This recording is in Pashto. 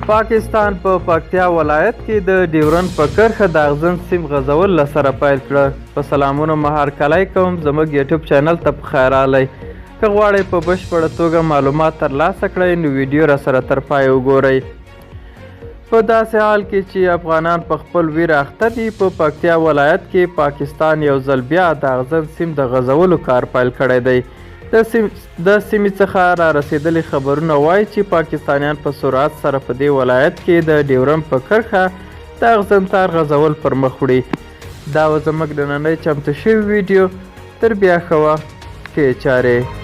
پاکستان په پکتیا ولایت کې د ډیورند په کرښه د اغزن سیم غځول له سره پیل کړه. په سلامونو مهارکلی کوم زموږ یوټیوب چینل ته په خیر راغلی. که غواړئ په بشپړه توګه معلومات ترلاسه کړئ نو ویډیو را سره تر پای وګورئ. په داسې حال کې چې افغانان په خپل ویر اخته دي، په پکتیا ولایت کې پاکستان یو ځل بیا د اغزن سیم د غځولو کار پیل کړی دی. د سیمې څخه را رسېدلي خبرونه وایي چې پاکستانیان په سرعت سره په دې ولایت کې د ډیورند په کرښه د اغزن تار غځول پر مخ وړي. دا و زموږ نننۍ چمتو شوې ویډیو. تر بیا ښه وخت کې چارې